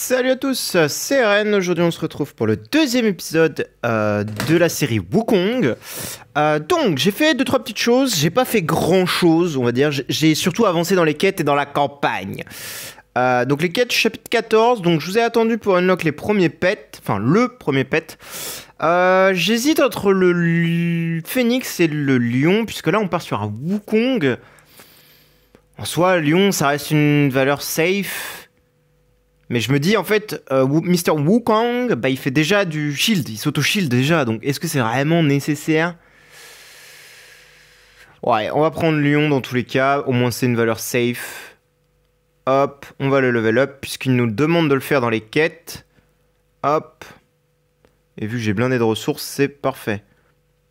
Salut à tous, c'est Ren. Aujourd'hui on se retrouve pour le deuxième épisode de la série Wukong. Donc j'ai fait 2-3 petites choses, j'ai pas fait grand chose on va dire, j'ai surtout avancé dans les quêtes et dans la campagne. Donc les quêtes chapitre 14, donc je vous ai attendu pour unlock les premiers pets, enfin le premier pet. J'hésite entre le phénix et le lion, puisque là on part sur un Wukong. En soi, lion ça reste une valeur safe. Mais je me dis, en fait, Mr. Wukong, bah, il fait déjà du shield, il s'auto-shield déjà, donc est-ce que c'est vraiment nécessaire? Ouais, on va prendre Lion dans tous les cas, au moins c'est une valeur safe. Hop, on va le level up, puisqu'il nous demande de le faire dans les quêtes. Hop. Et vu que j'ai blindé de ressources, c'est parfait.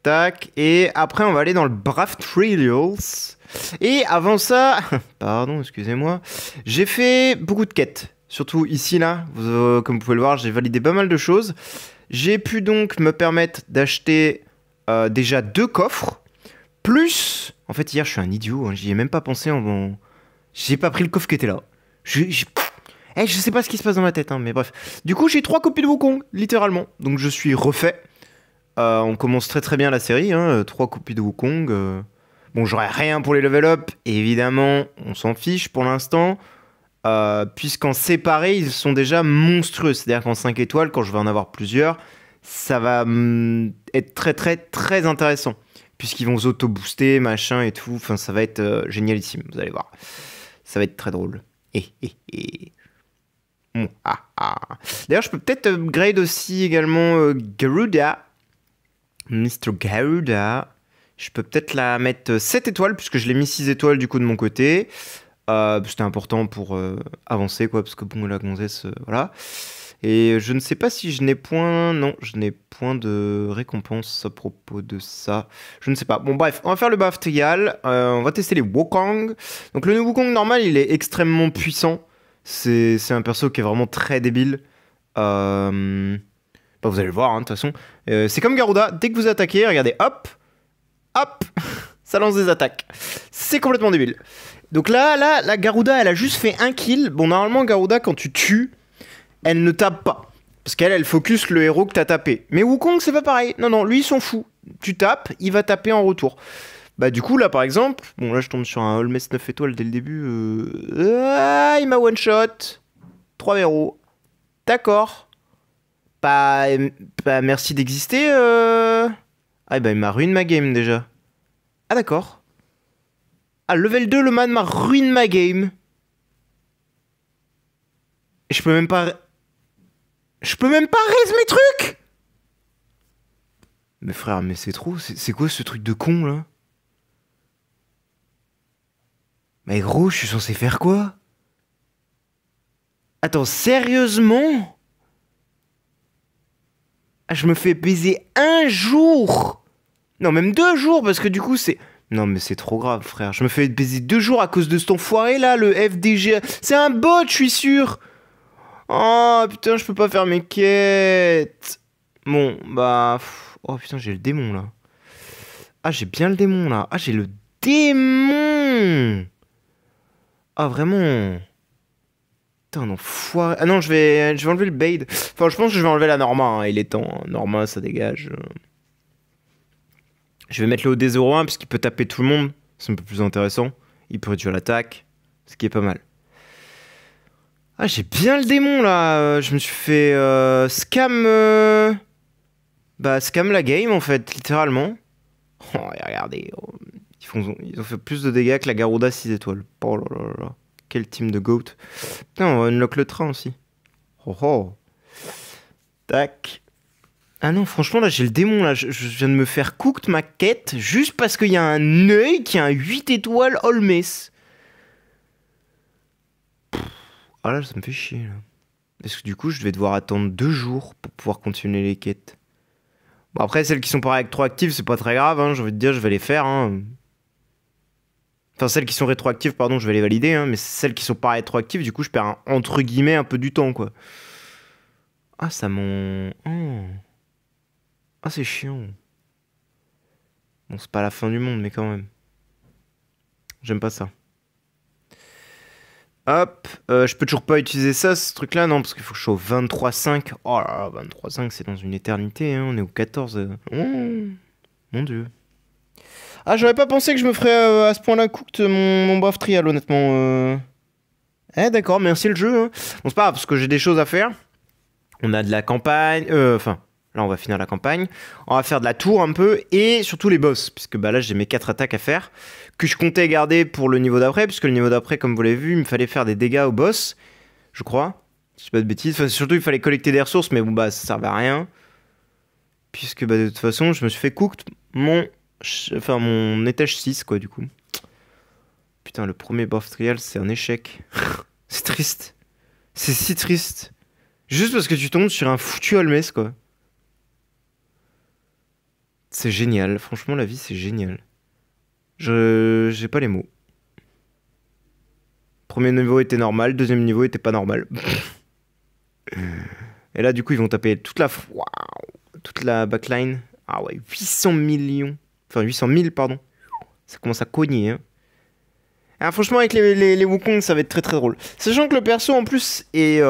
Tac, et après on va aller dans le Brave Trials. Et avant ça, pardon, excusez-moi, j'ai fait beaucoup de quêtes. Surtout ici, là, comme vous pouvez le voir, j'ai validé pas mal de choses. J'ai pu donc me permettre d'acheter déjà 2 coffres. Plus... En fait, hier, je suis un idiot, hein, j'y ai même pas pensé en... J'ai pas pris le coffre qui était là. Je sais pas ce qui se passe dans ma tête, hein, mais bref. Du coup, j'ai 3 copies de Wukong, littéralement. Donc je suis refait. On commence très très bien la série, hein, 3 copies de Wukong. Bon, j'aurai rien pour les level up, et évidemment, on s'en fiche pour l'instant. Puisqu'en séparé, ils sont déjà monstrueux. C'est-à-dire qu'en 5 étoiles, quand je vais en avoir plusieurs, ça va être très très très intéressant. Puisqu'ils vont s'auto-booster, machin et tout. Enfin, ça va être génialissime, vous allez voir. Ça va être très drôle. D'ailleurs, je peux peut-être upgrade aussi également Garuda. Mr. Garuda. Je peux peut-être la mettre 7 étoiles, puisque je l'ai mis 6 étoiles du coup de mon côté. C'était important pour avancer, quoi, parce que bon, la gonzesse, voilà. Et je ne sais pas si je n'ai point... Non, je n'ai point de récompense à propos de ça. Je ne sais pas. Bon, bref, on va faire le Brave Trial. On va tester les Wukong. Donc le Wukong normal, il est extrêmement puissant. C'est un perso qui est vraiment très débile. Bah, vous allez le voir, hein, de toute façon. C'est comme Garuda. Dès que vous attaquez, regardez, hop, hop, ça lance des attaques. C'est complètement débile. Donc là, la Garuda, elle a juste fait un kill. Bon, normalement, Garuda, quand tu tues, elle ne tape pas. Parce qu'elle, elle focus le héros que t'as tapé. Mais Wukong, c'est pas pareil. Non, non, lui, il s'en fout. Tu tapes, il va taper en retour. Bah, du coup, là, par exemple... Bon, là, je tombe sur un Holmès 9 étoiles dès le début. Il m'a one-shot. 3 héros. D'accord. Bah, merci d'exister. Ah, bah, il m'a ruiné ma game, déjà. Ah, d'accord. Ah, level 2, le man m'a ruiné ma game. Et je peux même pas... Je peux même pas raise mes trucs. Mais frère, mais c'est trop. C'est quoi ce truc de con, là? Mais gros, je suis censé faire quoi? Attends, sérieusement? Ah, je me fais baiser un jour. Non, même 2 jours, parce que du coup, c'est... Non, mais c'est trop grave, frère. Je me fais baiser 2 jours à cause de cet enfoiré, là, le FDG. C'est un bot, je suis sûr. Oh, putain, je peux pas faire mes quêtes. Bon, bah... Oh, putain, j'ai le démon, là. Ah, j'ai bien le démon, là. Ah, j'ai le démon. Ah, vraiment. Putain, non, foiré. Ah non, je vais enlever le Bade. Enfin, je pense que je vais enlever la Norma, hein. Il est temps, hein. Norma, ça dégage. Je vais mettre le OD01, puisqu'il peut taper tout le monde. C'est un peu plus intéressant. Il peut réduire l'attaque. Ce qui est pas mal. Ah, j'ai bien le démon, là. Je me suis fait scam... Bah, scam la game, en fait, littéralement. Oh, et regardez. Ils ont fait plus de dégâts que la Garuda 6 étoiles. Oh là là là. Quel team de GOAT. Putain, on va unlock le train aussi. Oh oh. Tac. Ah non, franchement, là, j'ai le démon, là. Je viens de me faire cooked ma quête juste parce qu'il y a un œil qui a un 8 étoiles Holmès. Ah là, ça me fait chier, là. Parce que du coup, je vais devoir attendre 2 jours pour pouvoir continuer les quêtes. Bon, après, celles qui sont pas rétroactives, c'est pas très grave, hein. J'ai envie de dire, je vais les faire, hein. Enfin, celles qui sont rétroactives, pardon, je vais les valider, hein. Mais celles qui sont pas rétroactives, du coup, je perds, entre guillemets, un peu du temps, quoi. Ah, ça m'en... Oh. Ah, c'est chiant. Bon, c'est pas la fin du monde, mais quand même. J'aime pas ça. Hop, je peux toujours pas utiliser ça, ce truc-là, non, parce qu'il faut que je sois au 23,5. Oh là là, 23,5, c'est dans une éternité, hein, on est au 14. Oh, mon dieu. Ah, j'aurais pas pensé que je me ferais à ce point-là cooked mon Brave Trial, honnêtement. Eh, d'accord, merci le jeu. Hein. Bon, c'est pas grave, parce que j'ai des choses à faire. On a de la campagne, enfin, là, on va finir la campagne. On va faire de la tour un peu, et surtout les boss, puisque bah, là, j'ai mes 4 attaques à faire, que je comptais garder pour le niveau d'après, puisque le niveau d'après, comme vous l'avez vu, il me fallait faire des dégâts au boss, je crois. Si je dis pas de bêtises. Enfin, surtout, il fallait collecter des ressources, mais bon, bah, ça servait à rien. Puisque, bah, de toute façon, je me suis fait cooked mon étage 6, quoi, du coup. Putain, le premier Brave Trial, c'est un échec. C'est triste. C'est si triste. Juste parce que tu tombes sur un foutu Holmès, quoi. C'est génial. Franchement, la vie, c'est génial. J'ai pas les mots. Premier niveau était normal, deuxième niveau était pas normal. Et là, du coup, ils vont taper Waouh, toute la backline. Ah ouais, 800 millions. Enfin, 800 000, pardon. Ça commence à cogner, hein. Ah, franchement, avec les Wukong, ça va être très très drôle. Sachant que le perso, en plus, est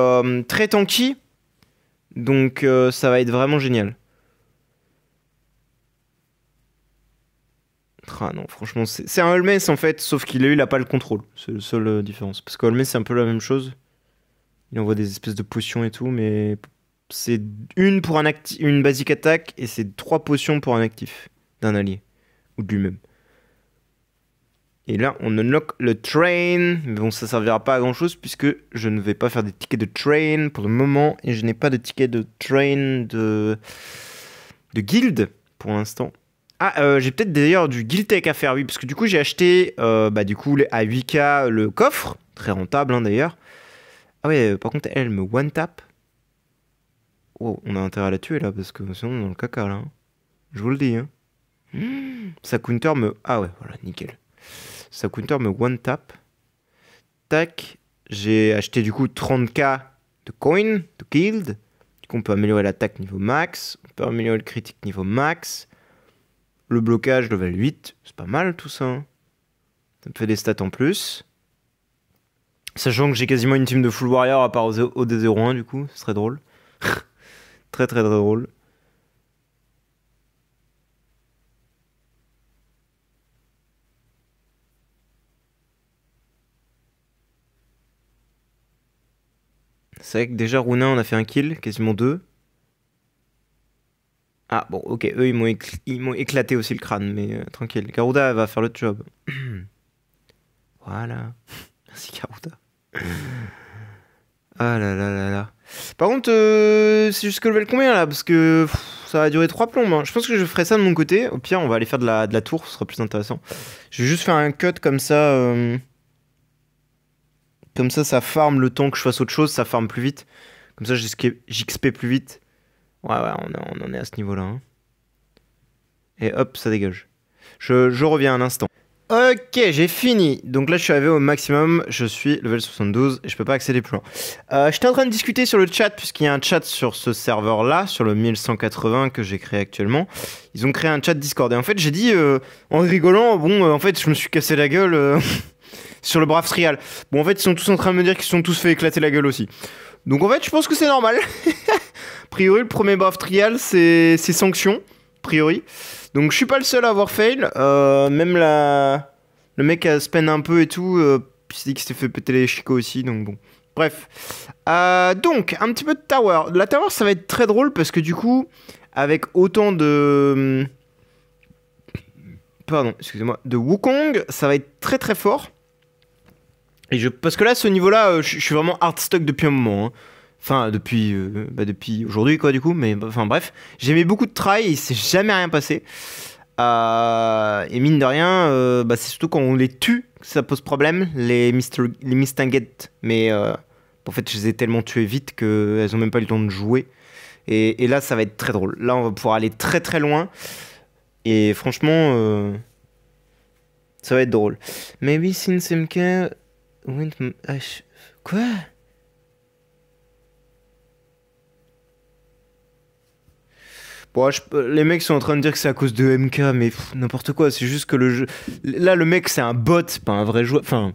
très tanky. Donc, ça va être vraiment génial. Ah non, franchement, c'est un Holmès en fait, sauf qu'il il a pas le contrôle. C'est la seule différence. Parce qu'Holmès, c'est un peu la même chose. Il envoie des espèces de potions et tout, mais c'est une pour une basic attack et c'est 3 potions pour un actif d'un allié ou de lui-même. Et là, on unlock le train. Mais bon, ça servira pas à grand chose puisque je ne vais pas faire des tickets de train pour le moment et je n'ai pas de tickets de train de guild pour l'instant. Ah, j'ai peut-être d'ailleurs du guild tech à faire, oui, parce que du coup, j'ai acheté bah, du coup, à 8K le coffre, très rentable hein, d'ailleurs. Ah ouais, par contre, elle me one-tap. Oh, on a intérêt à la tuer là, parce que sinon on est dans le caca là. Hein. Je vous le dis. Hein. Sa counter me. Ah ouais, voilà, nickel. Sa counter me one-tap. Tac. J'ai acheté du coup 30K de coin, de guild. Du coup, on peut améliorer l'attaque niveau max. On peut améliorer le critique niveau max. Le blocage level 8. C'est pas mal tout ça. Hein. Ça me fait des stats en plus. Sachant que j'ai quasiment une team de full warrior à part au D01 du coup, ce serait drôle. Très très drôle. C'est vrai que déjà Runa on a fait un kill, quasiment 2. Ah bon ok, eux ils m'ont éclaté aussi le crâne, mais tranquille. Garuda va faire le job. Voilà. Merci Garuda. Ah là là là là. Par contre, c'est jusque level combien là? Parce que ça va durer 3 plombes. Hein. Je pense que je ferai ça de mon côté. Au pire, on va aller faire de la tour, ce sera plus intéressant. Je vais juste faire un cut comme ça. Comme ça farme le temps que je fasse autre chose, ça farme plus vite. Comme ça, j'XP plus vite. Ouais, ouais, on en est à ce niveau-là. Hein. Et hop, ça dégage. Je reviens un instant. Ok, j'ai fini. Donc là, je suis arrivé au maximum. Je suis level 72 et je peux pas accéder plus loin. J'étais en train de discuter sur le chat, puisqu'il y a un chat sur ce serveur-là, sur le 1180 que j'ai créé actuellement. Ils ont créé un chat Discord. Et en fait, j'ai dit, en rigolant, bon, en fait, je me suis cassé la gueule sur le Brave Trial. Bon, en fait, ils sont tous en train de me dire qu'ils se sont tous fait éclater la gueule aussi. Donc en fait, je pense que c'est normal. A priori, le premier Brave Trial, c'est sanction. A priori. Donc je suis pas le seul à avoir fail. Même le mec a spend un peu et tout. Puis il s'est dit qu'il s'était fait péter les chicots aussi. Donc bon. Bref. Donc, un petit peu de tower. La tower, ça va être très drôle parce que du coup, avec autant de... Pardon, excusez-moi. De Wukong, ça va être très très fort. Et parce que là, ce niveau-là, je suis vraiment hard stuck depuis un moment. Hein. Enfin, depuis aujourd'hui, quoi, du coup. Mais enfin, bref. J'ai mis beaucoup de try et il s'est jamais rien passé. Et mine de rien, c'est surtout quand on les tue que ça pose problème, les Mistinguettes. Mais en fait, je les ai tellement tuées vite qu'elles ont même pas eu le temps de jouer. Et là, ça va être très drôle. Là, on va pouvoir aller très très loin. Et franchement, ça va être drôle. Maybe since MK... Quoi? Bon, les mecs sont en train de dire que c'est à cause de MK, mais n'importe quoi, c'est juste que le jeu... Là, le mec, c'est un bot, pas un vrai joueur. Enfin,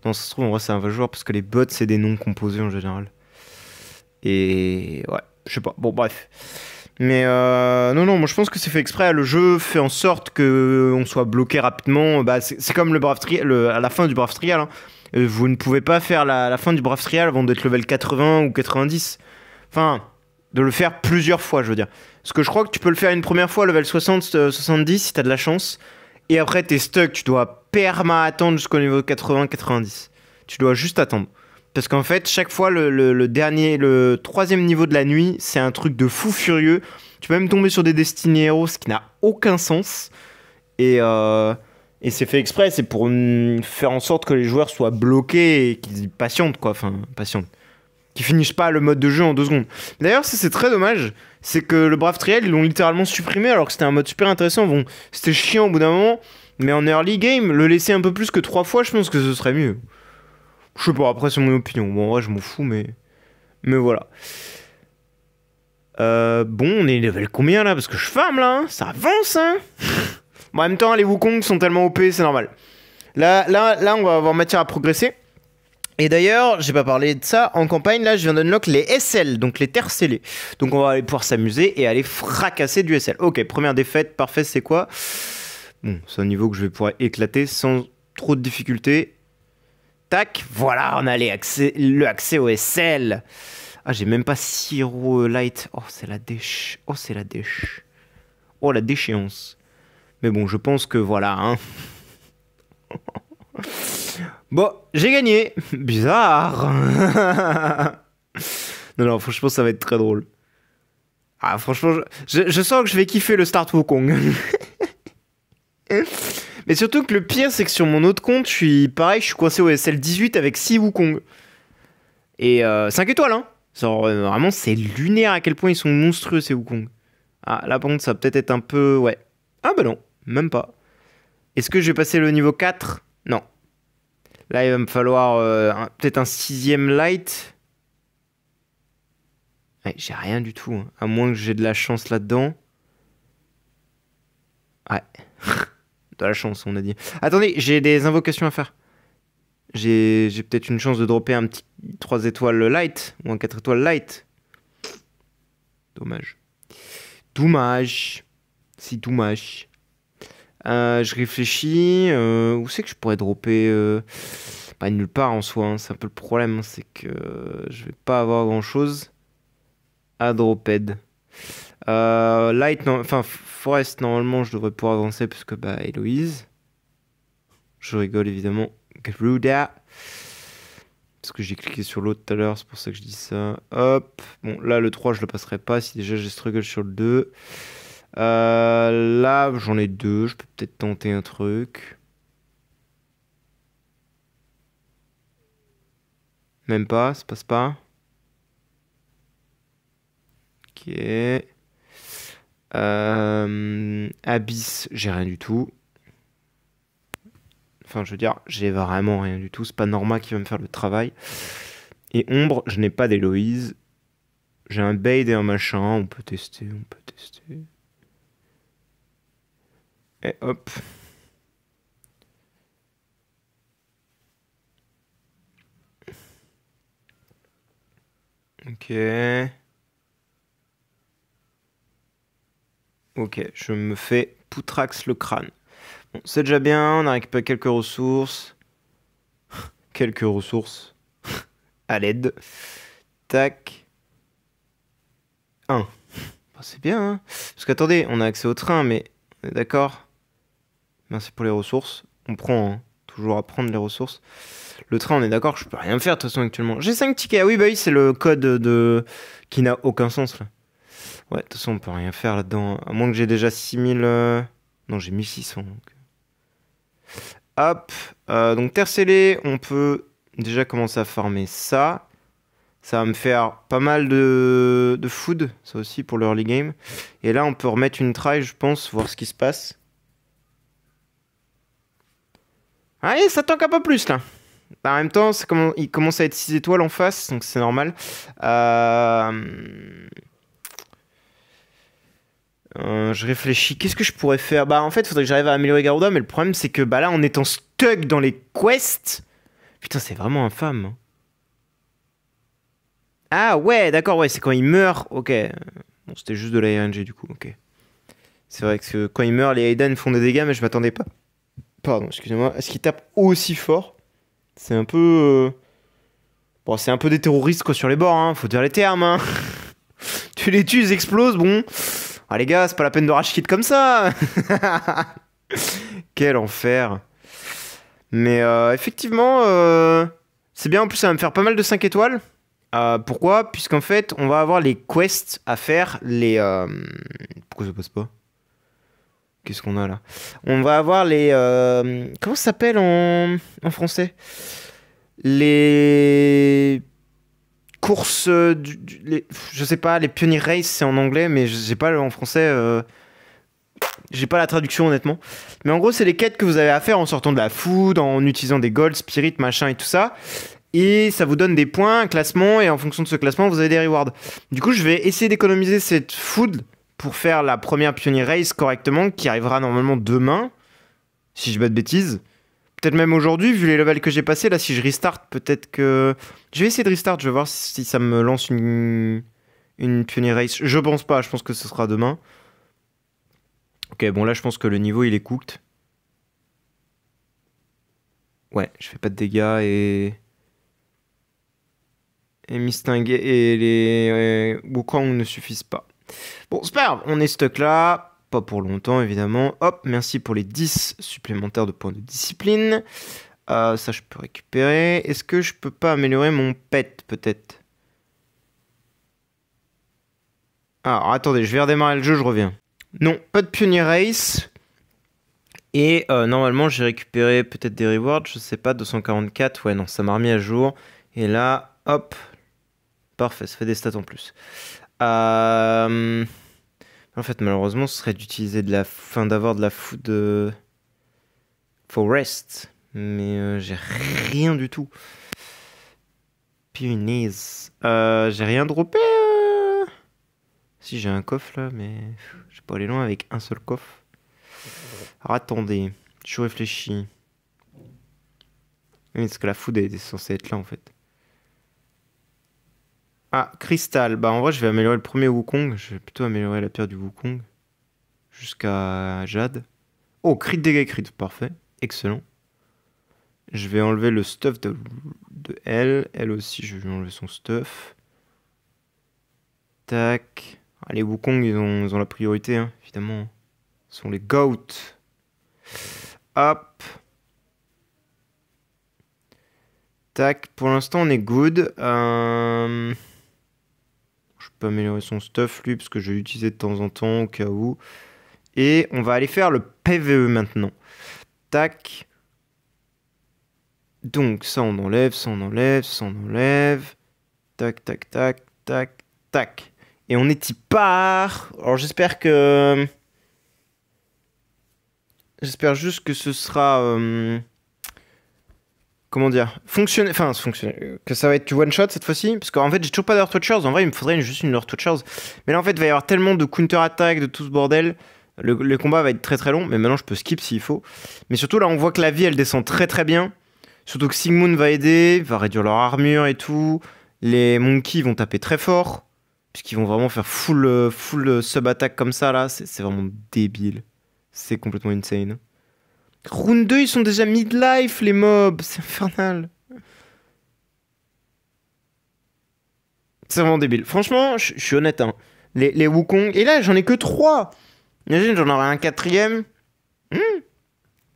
Non, ça se trouve, en vrai, c'est un vrai joueur parce que les bots, c'est des noms composés en général. Et ouais, je sais pas. Bon, bref. Mais non, non, moi je pense que c'est fait exprès. Le jeu fait en sorte que on soit bloqué rapidement. Bah, c'est comme le Brave Trial, à la fin du Brave Trial. Hein. Vous ne pouvez pas faire la fin du Brave Trial avant d'être level 80 ou 90. Enfin, de le faire plusieurs fois, je veux dire. Parce que je crois que tu peux le faire une première fois, level 60, 70, si t'as de la chance. Et après, t'es stuck. Tu dois perma attendre jusqu'au niveau 80, 90. Tu dois juste attendre. Parce qu'en fait, chaque fois, le troisième niveau de la nuit, c'est un truc de fou furieux. Tu peux même tomber sur des Destiny Heroes, ce qui n'a aucun sens. Et c'est fait exprès, c'est pour faire en sorte que les joueurs soient bloqués et qu'ils patientent, quoi. Enfin, patientent. Qu'ils finissent pas le mode de jeu en 2 secondes. D'ailleurs, ça c'est très dommage. C'est que le Brave Trial, ils l'ont littéralement supprimé alors que c'était un mode super intéressant. Bon, c'était chiant au bout d'un moment. Mais en early game, le laisser un peu plus que 3 fois, je pense que ce serait mieux. Je sais pas, après c'est mon opinion. Bon, en vrai, je m'en fous, mais voilà. Bon, on est level combien là? Parce que je farm là, hein, ça avance, hein. Bon, en même temps, les Wukong sont tellement OP, c'est normal. Là, on va avoir matière à progresser. Et d'ailleurs, j'ai pas parlé de ça, en campagne, là, je viens d'unlock les SL, donc les terres scellées. Donc on va aller pouvoir s'amuser et aller fracasser du SL. Ok, première défaite, parfait, c'est quoi? Bon, c'est un niveau que je vais pouvoir éclater sans trop de difficultés. Tac, voilà, on a le accès au SL. Ah, j'ai même pas Siro Light. Oh, c'est la dèche. Oh, c'est la dèche. Oh, la déchéance. Mais bon, je pense que voilà, hein. Bon, j'ai gagné. Bizarre. Non, non, franchement, ça va être très drôle. Ah, franchement, je sens que je vais kiffer le Start Wukong. Mais surtout que le pire, c'est que sur mon autre compte, je suis coincé au SL18 avec 6 Wukong. Et 5 étoiles, hein. Genre, vraiment, c'est lunaire à quel point ils sont monstrueux, ces Wukong. Ah, là, par contre, ça va peut-être être un peu... Ouais. Ah, bah non, même pas. Est-ce que je vais passer le niveau 4? Non. Là, il va me falloir peut-être un 6ème light. Ouais, j'ai rien du tout. Hein. À moins que j'ai de la chance là-dedans. Ouais. De la chance, on a dit. Attendez, j'ai des invocations à faire. J'ai peut-être une chance de dropper un petit 3 étoiles light. Ou un 4 étoiles light. Dommage. Dommage. Si dommage. Je réfléchis. Où c'est que je pourrais dropper pas nulle part en soi. Hein. C'est un peu le problème. Hein, c'est que je vais pas avoir grand-chose à dropper. Light, non, enfin Forest, normalement je devrais pouvoir avancer parce que bah Héloïse. Je rigole évidemment. Garuda. Parce que j'ai cliqué sur l'autre tout à l'heure, c'est pour ça que je dis ça. Hop. Bon, là le 3 je le passerai pas si déjà j'ai struggle sur le 2. Là j'en ai 2, je peux peut-être tenter un truc. Même pas, ça passe pas. Ok. Abyss, j'ai rien du tout. Enfin, je veux dire, j'ai vraiment rien du tout. C'est pas Norma qui va me faire le travail. Et Ombre, je n'ai pas d'Héloïse. J'ai un Bade et un machin. On peut tester, on peut tester. Et hop. Ok. Ok, je me fais poutrax le crâne. Bon, c'est déjà bien, on a récupéré quelques ressources. Quelques ressources. À l'aide. Tac. 1. Bah, c'est bien, hein. Parce qu'attendez, on a accès au train, mais... On est d'accord. Merci pour les ressources. On prend, hein. Toujours à prendre les ressources. Le train, on est d'accord, je peux rien faire de toute façon actuellement. J'ai 5 tickets. Ah oui, bah oui, c'est le code de... qui n'a aucun sens, là. Ouais, de toute façon, on peut rien faire là-dedans. À moins que j'ai déjà 6000... Non, j'ai 1600. Donc... Hop. Donc, terre scellée, on peut déjà commencer à farmer ça. Ça va me faire pas mal de food, ça aussi, pour l'early game. Et là, on peut remettre une try, je pense, voir ce qui se passe. Allez, ça tank un peu plus, là. Bah, en même temps, il commence à être 6 étoiles en face, donc c'est normal. Je réfléchis, qu'est-ce que je pourrais faire? Bah en fait, il faudrait que j'arrive à améliorer Garuda, mais le problème c'est que bah là, en étant stuck dans les quests, Putain, c'est vraiment infâme. Hein. Ah ouais, d'accord, ouais, c'est quand il meurt. Ok. Bon, c'était juste de la RNG du coup, ok. C'est vrai que quand il meurt, les Aiden font des dégâts, mais je m'attendais pas. Pardon, excusez-moi. Est-ce qu'ils tapent aussi fort? C'est un peu... Bon, c'est un peu des terroristes quoi sur les bords, hein. Faut dire les termes, hein. Tu les tues, ils explosent, bon. Ah les gars, c'est pas la peine de rage quit comme ça. Quel enfer. Mais effectivement, c'est bien. En plus, ça va me faire pas mal de 5 étoiles. Pourquoi? Puisqu'en fait, on va avoir les quests à faire. Pourquoi ça passe pas? Qu'est-ce qu'on a là? On va avoir les... Comment ça s'appelle en français? Les courses... Je sais pas, les Pioneer Race, c'est en anglais, mais j'ai pas en français... J'ai pas la traduction honnêtement. Mais en gros, c'est les quêtes que vous avez à faire en sortant de la food, en utilisant des gold, spirit, machin et tout ça. Et ça vous donne des points, un classement, et en fonction de ce classement, vous avez des rewards. Du coup, je vais essayer d'économiser cette food pour faire la première Pioneer Race correctement, qui arrivera normalement demain, si je dis pas de bêtises. Peut-être même aujourd'hui, vu les levels que j'ai passés. Là, si je restart, peut-être que... Je vais essayer de restart, je vais voir si ça me lance une Pioneer Race. Je pense pas, je pense que ce sera demain. Ok, bon là je pense que le niveau il est cooked. Ouais, je fais pas de dégâts et... Et Misting et les Wukong ne suffisent pas. Bon, c'est pas grave, on est stock là. Pas pour longtemps évidemment. Hop, merci pour les 10 supplémentaires de points de discipline. Ça je peux récupérer. Est-ce que je peux pas améliorer mon pet peut-être? Alors attendez, je vais redémarrer le jeu, je reviens. Non, pas de Pioneer Race. Et normalement, j'ai récupéré peut-être des rewards, je sais pas, 244. Ouais, non, ça m'a remis à jour. Et là, hop. Parfait, ça fait des stats en plus. En fait, malheureusement, ce serait d'utiliser de la fin d'avoir de la food forest. Mais j'ai rien du tout. Punaise. J'ai rien droppé. Si, j'ai un coffre là, mais je vais pas aller loin avec un seul coffre. Alors attendez, je réfléchis. Oui, parce que la food est censée être là en fait. Ah, cristal. Bah en vrai, je vais améliorer le premier Wukong. Je vais plutôt améliorer la pierre du Wukong. Jusqu'à Jade. Oh, crit dégâts crit. Parfait. Excellent. Je vais enlever le stuff de elle. Elle aussi, je vais lui enlever son stuff. Tac. Ah, les Wukong, ils ont la priorité, hein, évidemment. Ce sont les goats. Hop. Tac. Pour l'instant, on est good. Je peux améliorer son stuff, lui, parce que je vais l'utiliser de temps en temps, au cas où. Et on va aller faire le PVE maintenant. Tac. Donc, ça, on enlève, ça, on enlève, ça, on enlève. Tac, tac, tac, tac, tac. Et on est y part. Alors, j'espère que... J'espère juste que ce sera... Comment dire? Fonctionner... Enfin, que ça va être du one-shot cette fois-ci. Parce qu'en fait, j'ai toujours pas d'Earth Watchers. En vrai, il me faudrait juste une Earth Watchers. Mais là, en fait, il va y avoir tellement de counter-attack, de tout ce bordel. Le combat va être très très long. Mais maintenant, je peux skip s'il faut. Mais surtout, là, on voit que la vie, elle descend très très bien. Surtout que Sigmund va aider, va réduire leur armure et tout. Les monkeys vont taper très fort. Puisqu'ils vont vraiment faire full sub-attack comme ça, là. C'est vraiment débile. C'est complètement insane. Round 2, ils sont déjà midlife, les mobs. C'est infernal. C'est vraiment débile. Franchement, je suis honnête, hein. Les Wukong... Et là, j'en ai que 3. Imagine, j'en aurai un quatrième.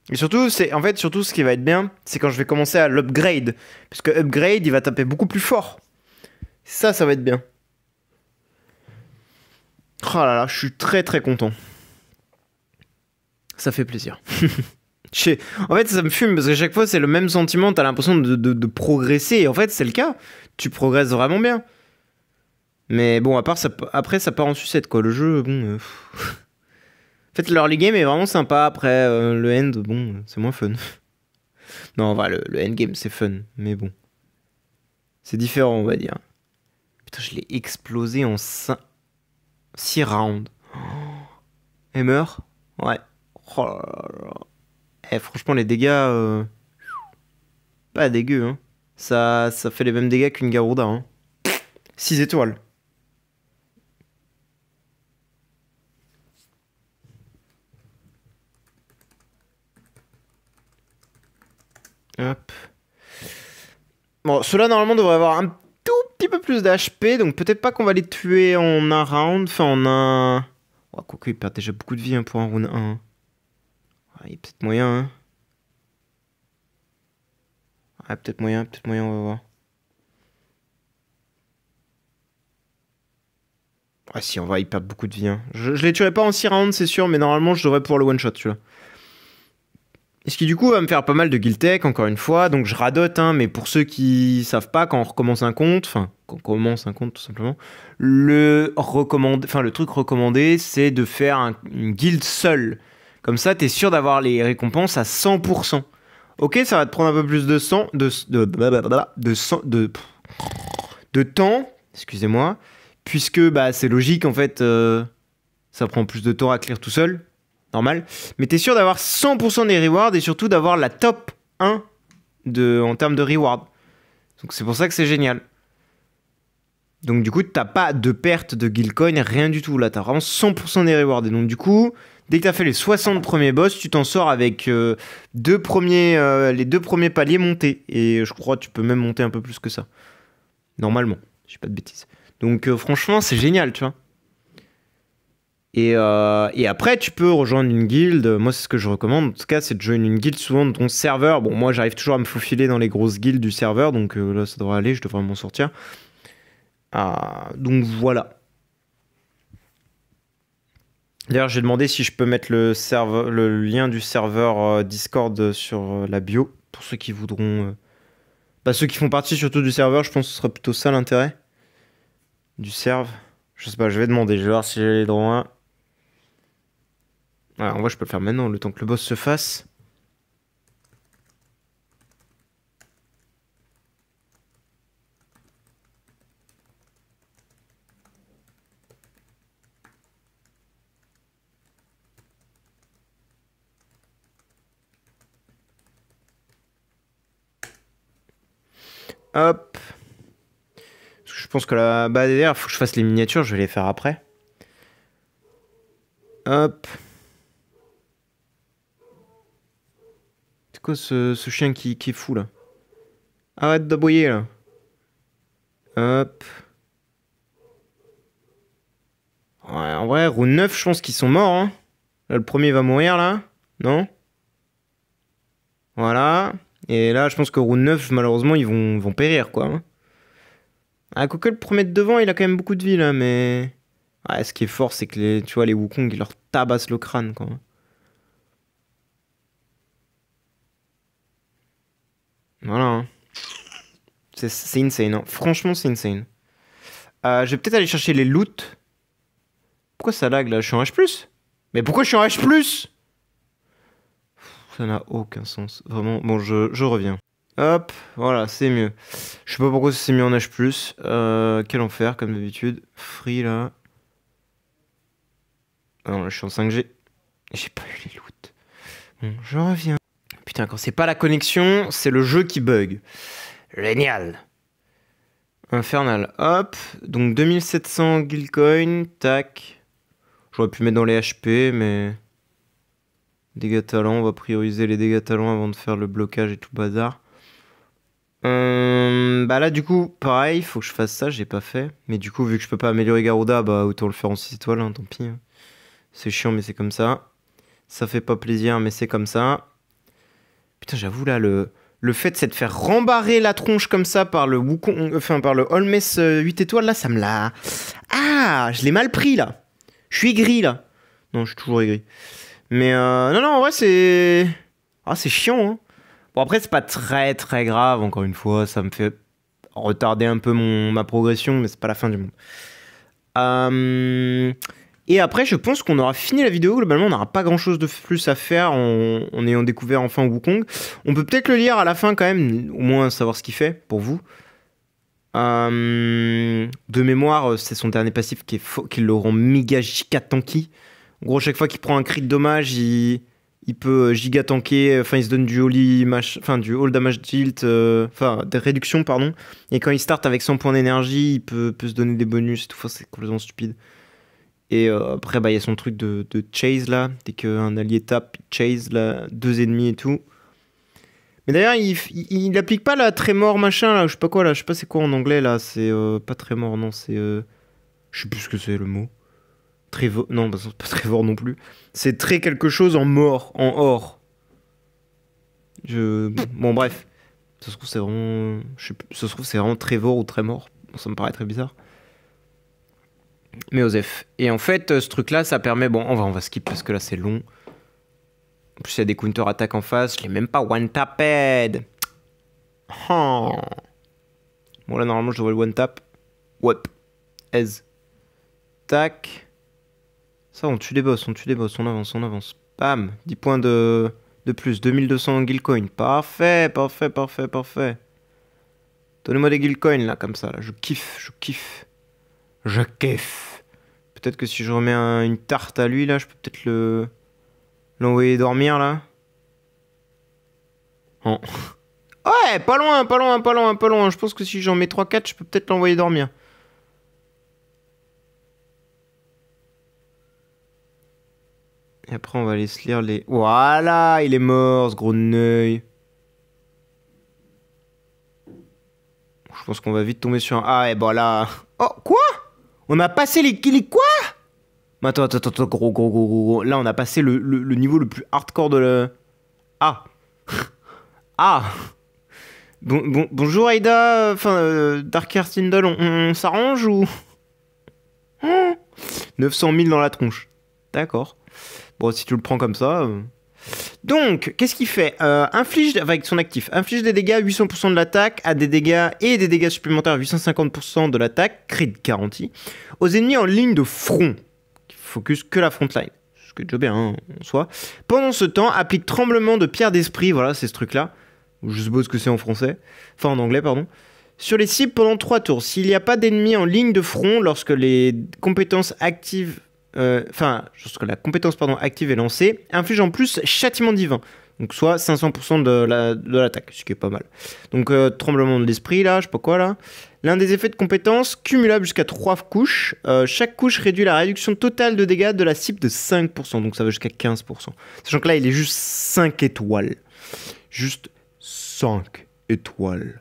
Et surtout, surtout, ce qui va être bien, c'est quand je vais commencer à l'upgrade. Parce que upgrade, il va taper beaucoup plus fort. Ça va être bien. Oh là là, je suis très très content. Ça fait plaisir. En fait, ça me fume parce qu'à chaque fois, c'est le même sentiment. T'as l'impression de progresser. Et en fait, c'est le cas. Tu progresses vraiment bien. Mais bon, après, ça part en sucette, quoi. Le jeu, bon... En fait, l'early game est vraiment sympa. Après, le end, bon, c'est moins fun. Non, on va, le endgame, c'est fun. Mais bon. C'est différent, on va dire. Putain, je l'ai explosé en 6 rounds. Oh. Elle meurt? Ouais. Oh là là. Eh, franchement, les dégâts... Pas dégueu, hein. Ça fait les mêmes dégâts qu'une Garuda, hein. 6 étoiles. Hop. Bon, ceux-là, normalement, devraient avoir un tout petit peu plus d'HP, donc peut-être pas qu'on va les tuer en un round, enfin en un... Oh, quoique, ils perdent déjà beaucoup de vie hein, pour un round 1. Il y a peut-être moyen, hein. Ouais, peut-être moyen, on va voir. Ouais, si, on va, ils perdent beaucoup de vie. Hein. Je les tuerai pas en 6 rounds, c'est sûr, mais normalement, je devrais pouvoir le one-shot, celui-là. Et ce qui, du coup, va me faire pas mal de guild tech, encore une fois. Donc, je radote, hein, mais pour ceux qui savent pas, quand on recommence un compte, enfin, quand on commence un compte, tout simplement, le truc recommandé, c'est de faire une guild seule. Comme ça, t'es sûr d'avoir les récompenses à 100%. Ok, ça va te prendre un peu plus de temps, excusez-moi, puisque bah, c'est logique en fait, ça prend plus de temps à clear tout seul, normal. Mais t'es sûr d'avoir 100% des rewards et surtout d'avoir la top 1 en termes de reward. Donc c'est pour ça que c'est génial. Donc du coup, t'as pas de perte de guild coin, rien du tout. Là, t'as vraiment 100% des rewards. Et donc du coup, dès que t'as fait les 60 premiers boss, tu t'en sors avec les deux premiers paliers montés. Et je crois que tu peux même monter un peu plus que ça. Normalement, je dis pas de bêtises. Donc franchement, c'est génial, tu vois. Et après, tu peux rejoindre une guilde. Moi, c'est ce que je recommande. En tout cas, c'est de joindre une guilde souvent dans ton serveur. Bon, moi, j'arrive toujours à me faufiler dans les grosses guildes du serveur. Donc là, ça devrait aller. Je devrais m'en sortir. Donc voilà. D'ailleurs, j'ai demandé si je peux mettre le lien du serveur Discord sur la bio. Pour ceux qui voudront... ceux qui font partie surtout du serveur, je pense que ce serait plutôt ça l'intérêt. Du serve. Je sais pas, je vais demander. Je vais voir si j'ai les droits. Ouais, en vrai, je peux le faire maintenant, le temps que le boss se fasse. Hop. Parce que je pense que là... Bah d'ailleurs, faut que je fasse les miniatures, je vais les faire après. Hop. C'est quoi ce chien qui est fou, là? Arrête d'aboyer, là. Hop. Ouais, en vrai, round 9, je pense qu'ils sont morts, hein. Là, le premier va mourir, là. Non? Voilà. Et là, je pense que round 9, malheureusement, ils vont périr, quoi. Hein. Ah, quoique le premier de devant, il a quand même beaucoup de vie, là, mais... Ouais, ce qui est fort, c'est que tu vois, les Wukong, ils leur tabassent le crâne, quoi. Voilà. Hein. C'est insane, hein. Franchement, c'est insane. Je vais peut-être aller chercher les loots. Pourquoi ça lag, là? Je suis en H+. Mais pourquoi je suis en H+? Ça n'a aucun sens. Vraiment. Bon, je reviens. Hop, voilà, c'est mieux. Je sais pas pourquoi ça s'est mis en H+. Quel enfer, comme d'habitude. Free, là. Ah non, là, je suis en 5G. J'ai pas eu les loots. Bon, je reviens. Putain, quand c'est pas la connexion, c'est le jeu qui bug. Génial. Infernal. Hop. Donc 2700 guild coin. Tac. J'aurais pu mettre dans les HP, mais... Dégâts talents. On va prioriser les dégâts talents avant de faire le blocage et tout bazar. Bah là, du coup, pareil. Faut que je fasse ça. J'ai pas fait. Mais du coup, vu que je peux pas améliorer Garuda, bah autant le faire en 6 étoiles. Hein, tant pis. Hein. C'est chiant, mais c'est comme ça. Ça fait pas plaisir, mais c'est comme ça. Putain, j'avoue, là, le fait, c'est de faire rembarrer la tronche comme ça par le Wukong, enfin, par le Holmes 8 étoiles, là, ça me l'a... Ah, je l'ai mal pris, là. Je suis aigri, là. Non, je suis toujours aigri. Mais, non, en vrai, c'est... Ah, c'est chiant, hein. Bon, après, c'est pas très, très grave, encore une fois. Ça me fait retarder un peu ma progression, mais c'est pas la fin du monde. Et après, je pense qu'on aura fini la vidéo. Globalement, on n'aura pas grand chose de plus à faire en ayant découvert enfin Wukong. On peut peut-être le lire à la fin quand même, au moins savoir ce qu'il fait pour vous. De mémoire, c'est son dernier passif qui le rend méga giga tanky. En gros, chaque fois qu'il prend un crit de dommage, il Il peut giga tanker, enfin il se donne du holy enfin du all damage tilt, enfin des réductions pardon. Et quand il start avec 100 points d'énergie, il peut se donner des bonus et tout. Enfin, c'est complètement stupide. Et après bah il y a son truc de chase là, dès qu'un allié tape, il chase là, 2 ennemis et tout. Mais d'ailleurs il applique pas la trémor machin là, je sais pas quoi là, je sais pas c'est quoi en anglais là, c'est pas trémor non, c'est je sais plus ce que c'est le mot. Trevor, non, bah, c'est pas Trevor non plus. C'est très quelque chose en mort, en or. Bon, bref. Ça se trouve, c'est vraiment. Je sais plus, ça se trouve, c'est vraiment Trevor ou Tremor. Bon, ça me paraît très bizarre. Mais Osef. Et en fait, ce truc-là, ça permet. Bon, on va skip parce que là, c'est long. En plus, il y a des counter-attaques en face. Je l'ai même pas one-tapped. Oh. Bon, là, normalement, je devrais le one-tap. Ouais. Ez. Tac. Ça, on tue des boss, on avance. Bam, 10 points de plus, 2200 guild coin. Parfait. Donnez-moi des guild coins là, comme ça, là. Je kiffe. Peut-être que si je remets une tarte à lui, là, je peux peut-être l'envoyer dormir, là. Oh. Ouais, pas loin. Je pense que si j'en mets 3-4, je peux peut-être l'envoyer dormir. Et après, on va aller se lire les... Voilà, il est mort, ce gros neuil. Je pense qu'on va vite tomber sur un... Ah, et bah là... Oh, quoi? On a passé les... Quoi? Attends, gros. Là, on a passé le niveau le plus hardcore de le... Ah. Ah. Bonjour, Aida. Enfin, Dark Earth Tindall, on s'arrange ou... 900 000 dans la tronche. D'accord. Bon, si tu le prends comme ça... Donc, qu'est-ce qu'il fait? Inflige, avec son actif, inflige des dégâts 800% de l'attaque, à des dégâts et des dégâts supplémentaires 850% de l'attaque, crit garantie, aux ennemis en ligne de front, qui focus que la frontline, ce qui est déjà bien hein, en soi. Pendant ce temps, applique tremblement de pierre d'esprit, voilà, c'est ce truc-là, je suppose que c'est en français, enfin en anglais, pardon, sur les cibles pendant 3 tours. S'il n'y a pas d'ennemis en ligne de front lorsque les compétences actives... lorsque la compétence active est lancée, inflige en plus châtiment divin. Donc soit 500% de l'attaque, ce qui est pas mal. Donc tremblement de l'esprit là, je sais pas quoi là. L'un des effets de compétence cumulable jusqu'à 3 couches. Chaque couche réduit la réduction totale de dégâts de la cible de 5%. Donc ça va jusqu'à 15%. Sachant que là il est juste 5 étoiles. Juste 5 étoiles.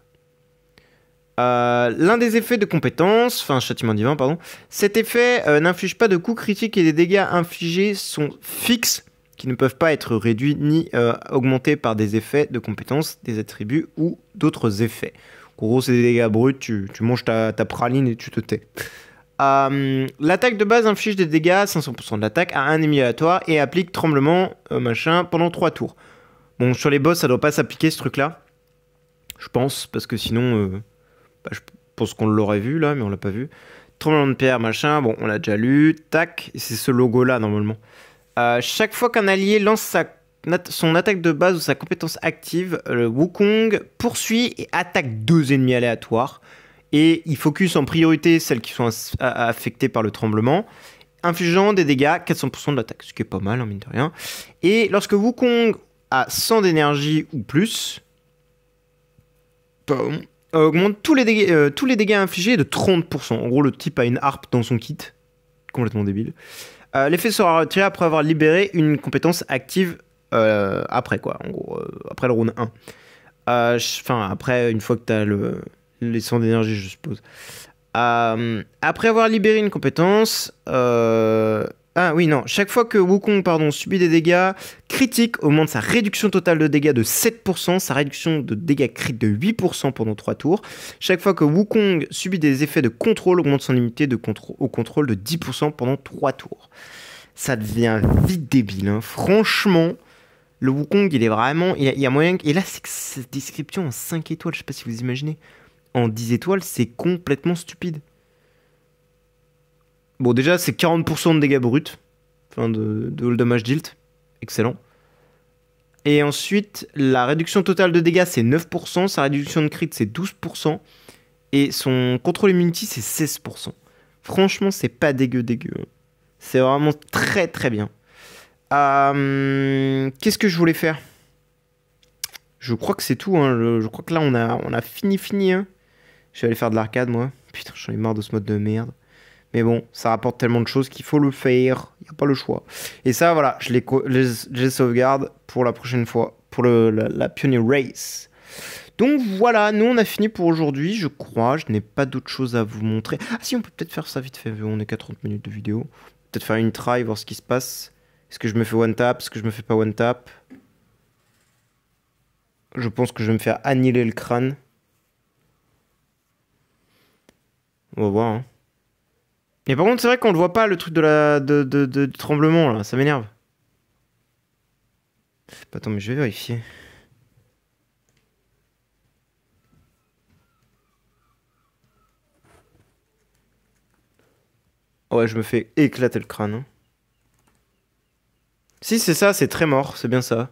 L'un des effets de compétence, enfin châtiment divin, pardon, cet effet n'inflige pas de coups critiques et les dégâts infligés sont fixes, qui ne peuvent pas être réduits ni augmentés par des effets de compétence, des attributs ou d'autres effets. En gros, c'est des dégâts bruts, tu manges ta praline et tu te tais. L'attaque de base inflige des dégâts, 500% de l'attaque, à un ennemi aléatoire et applique tremblement pendant 3 tours. Bon, sur les boss, ça doit pas s'appliquer ce truc-là, je pense, parce que sinon... je pense qu'on l'aurait vu là, mais on l'a pas vu. Tremblement de pierre, machin, bon, on l'a déjà lu. Tac, c'est ce logo là normalement. Chaque fois qu'un allié lance son attaque de base ou sa compétence active, le Wukong poursuit et attaque 2 ennemis aléatoires. Et il focus en priorité celles qui sont affectées par le tremblement, infligeant des dégâts 400% de l'attaque, ce qui est pas mal, hein, mine de rien. Et lorsque Wukong a 100 d'énergie ou plus, augmente tous les dégâts infligés de 30%. En gros, le type a une harpe dans son kit. Complètement débile. L'effet sera retiré après avoir libéré une compétence active après, quoi. En gros, après le round 1. Enfin, après, une fois que tu as les 100 d'énergie, je suppose. Après avoir libéré une compétence... Ah oui, non. Chaque fois que Wukong subit des dégâts critiques, augmente sa réduction totale de dégâts de 7%, sa réduction de dégâts crit de 8% pendant 3 tours. Chaque fois que Wukong subit des effets de contrôle, augmente son limité au contrôle de 10% pendant 3 tours. Ça devient vite débile, hein. Franchement, le Wukong, il est vraiment... Il y a moyen... Et là, c'est que cette description en 5 étoiles, je sais pas si vous imaginez. En 10 étoiles, c'est complètement stupide. Bon, déjà, c'est 40% de dégâts bruts. Enfin, de all damage dealt. Excellent. Et ensuite, la réduction totale de dégâts, c'est 9%. Sa réduction de crit, c'est 12%. Et son contrôle immunity, c'est 16%. Franchement, c'est pas dégueu. C'est vraiment très, très bien. Qu'est-ce que je voulais faire? Je crois que c'est tout, hein. Je crois que là, on a fini, hein. Je vais aller faire de l'arcade, moi. Putain, j'en ai marre de ce mode de merde. Mais bon, ça rapporte tellement de choses qu'il faut le faire. Il n'y a pas le choix. Et ça, voilà, je les sauvegarde pour la prochaine fois. Pour la Pioneer Race. Donc voilà, nous on a fini pour aujourd'hui, je crois. Je n'ai pas d'autre chose à vous montrer. Ah si, on peut peut-être faire ça vite fait, vu on est qu'à 30 minutes de vidéo. Peut-être faire une try, voir ce qui se passe. Est-ce que je me fais one tap? Est-ce que je me fais pas one tap? Je pense que je vais me faire annihiler le crâne. On va voir, hein. Et par contre, c'est vrai qu'on le voit pas, le truc du tremblement, là. Ça m'énerve. Attends, mais je vais vérifier. Ouais, je me fais éclater le crâne, hein. Si, c'est ça, c'est très mort, c'est bien ça.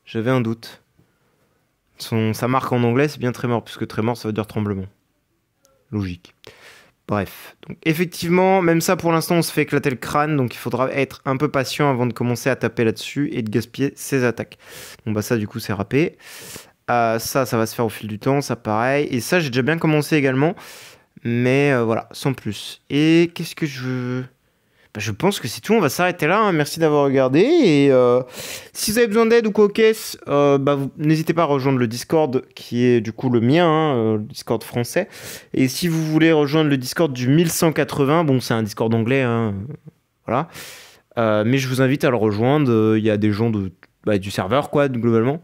J'avais un doute. Sa marque en anglais, c'est bien très mort, puisque très mort, ça veut dire tremblement. Logique. Bref. Donc, effectivement, même ça, pour l'instant, on se fait éclater le crâne, donc il faudra être un peu patient avant de commencer à taper là-dessus et de gaspiller ses attaques. Bon, bah ça, du coup, c'est râpé. Ça va se faire au fil du temps, ça pareil. Et ça, j'ai déjà bien commencé également. Mais voilà, sans plus. Et qu'est-ce que je veux... Bah, je pense que c'est tout, on va s'arrêter là, hein. Merci d'avoir regardé. Et si vous avez besoin d'aide ou quoi qu'est-ce, bah, n'hésitez pas à rejoindre le Discord qui est du coup le mien, hein, le Discord français. Et si vous voulez rejoindre le Discord du 1180, bon, c'est un Discord anglais, hein, voilà. Mais je vous invite à le rejoindre. Il y a des gens du serveur, quoi, globalement.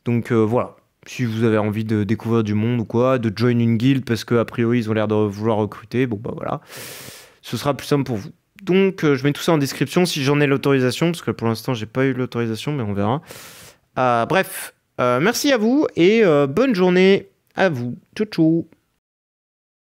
Donc voilà. Si vous avez envie de découvrir du monde ou quoi, de join une guilde parce qu'a priori ils ont l'air de vouloir recruter, bon bah voilà. Ce sera plus simple pour vous. Donc je mets tout ça en description si j'en ai l'autorisation, parce que pour l'instant j'ai pas eu l'autorisation, mais on verra. Bref, merci à vous et bonne journée à vous. Ciao ciao.